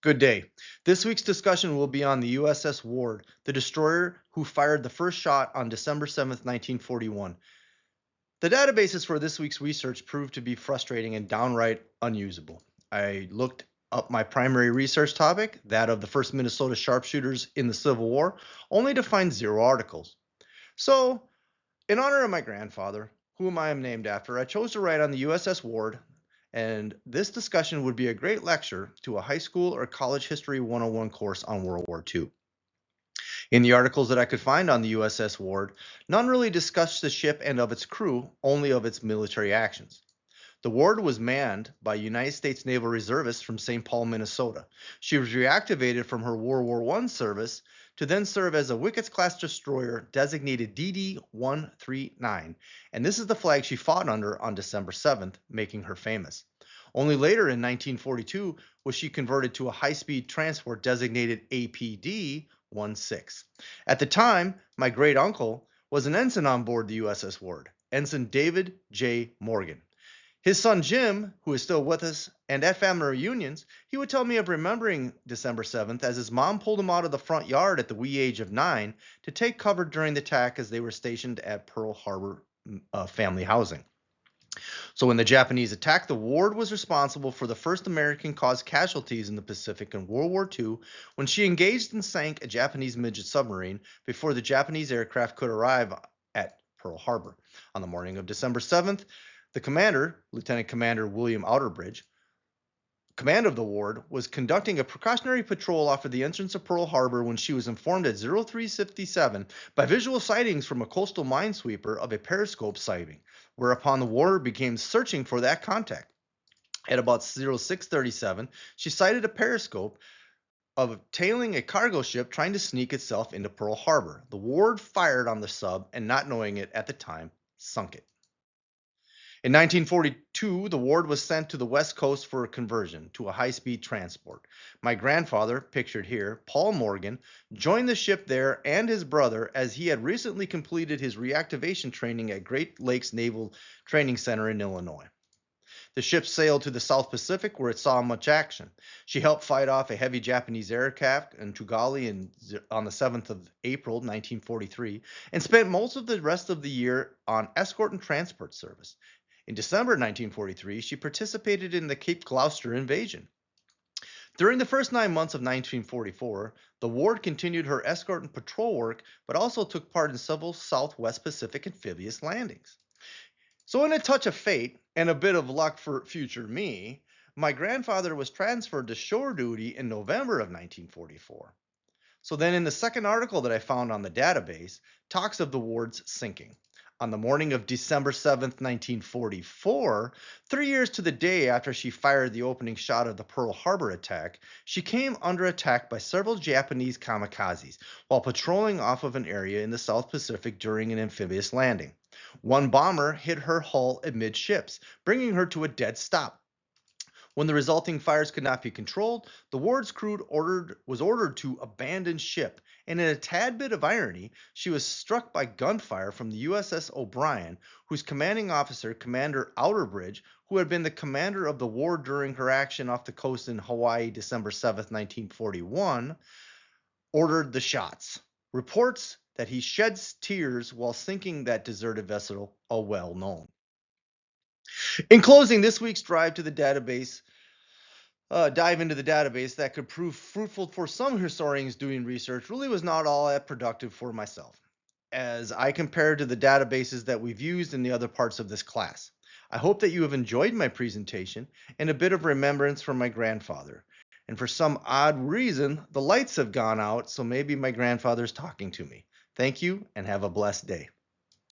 Good day. This week's discussion will be on the U.S.S. Ward, the destroyer who fired the first shot on December 7th, 1941. The databases for this week's research proved to be frustrating and downright unusable. I looked up my primary research topic, that of the first Minnesota sharpshooters in the Civil War, only to find 0 articles. So, in honor of my grandfather, whom I am named after, I chose to write on the U.S.S. Ward, and this discussion would be a great lecture to a high school or college history 101 course on World War II. In the articles that I could find on the U.S.S. Ward, none really discussed the ship and of its crew, only of its military actions. The Ward was manned by United States Naval reservists from St. Paul, Minnesota. She was reactivated from her World War I service to then serve as a Wickets-class destroyer designated DD-139, and this is the flag she fought under on December 7th, making her famous. Only later in 1942 was she converted to a high-speed transport designated APD-16. At the time, my great-uncle was an ensign on board the USS Ward, Ensign David J. Morgan. His son Jim, who is still with us, and at family reunions, he would tell me of remembering December 7th as his mom pulled him out of the front yard at the wee age of 9 to take cover during the attack as they were stationed at Pearl Harbor family housing. So when the Japanese attacked, the Ward was responsible for the first American-caused casualties in the Pacific in World War II when she engaged and sank a Japanese midget submarine before the Japanese aircraft could arrive at Pearl Harbor. On the morning of December 7th, the commander, Lieutenant Commander William Outerbridge, command of the Ward, was conducting a precautionary patrol off of the entrance of Pearl Harbor when she was informed at 0357 by visual sightings from a coastal minesweeper of a periscope sighting, whereupon the Ward began searching for that contact. At about 0637, she sighted a periscope of tailing a cargo ship trying to sneak itself into Pearl Harbor. The Ward fired on the sub and, not knowing it at the time, sunk it. In 1942, the Ward was sent to the West Coast for a conversion to a high-speed transport. My grandfather, pictured here, Paul Morgan, joined the ship there and his brother as he had recently completed his reactivation training at Great Lakes Naval Training Center in Illinois. The ship sailed to the South Pacific where it saw much action. She helped fight off a heavy Japanese aircraft in Tugali on the 7th of April 1943 and spent most of the rest of the year on escort and transport service. In December 1943, she participated in the Cape Gloucester invasion. During the first 9 months of 1944, the Ward continued her escort and patrol work, but also took part in several Southwest Pacific amphibious landings. So in a touch of fate and a bit of luck for future me, my grandfather was transferred to shore duty in November of 1944. So then in the second article that I found on the database, talks of the Ward's sinking. On the morning of December 7th, 1944, 3 years to the day after she fired the opening shot of the Pearl Harbor attack, she came under attack by several Japanese kamikazes while patrolling off of an area in the South Pacific during an amphibious landing. One bomber hit her hull amidships, bringing her to a dead stop. When the resulting fires could not be controlled, the Ward's crew was ordered to abandon ship, and in a tad bit of irony, she was struck by gunfire from the U.S.S. O'Brien, whose commanding officer, Commander Outerbridge, who had been the commander of the Ward during her action off the coast in Hawaii December 7th, 1941, ordered the shots. Reports that he sheds tears while sinking that deserted vessel are well known. In closing, this week's dive into the database that could prove fruitful for some historians doing research really was not all that productive for myself, as I compared to the databases that we've used in the other parts of this class. I hope that you have enjoyed my presentation and a bit of remembrance from my grandfather. And for some odd reason, the lights have gone out, so maybe my grandfather's talking to me. Thank you and have a blessed day.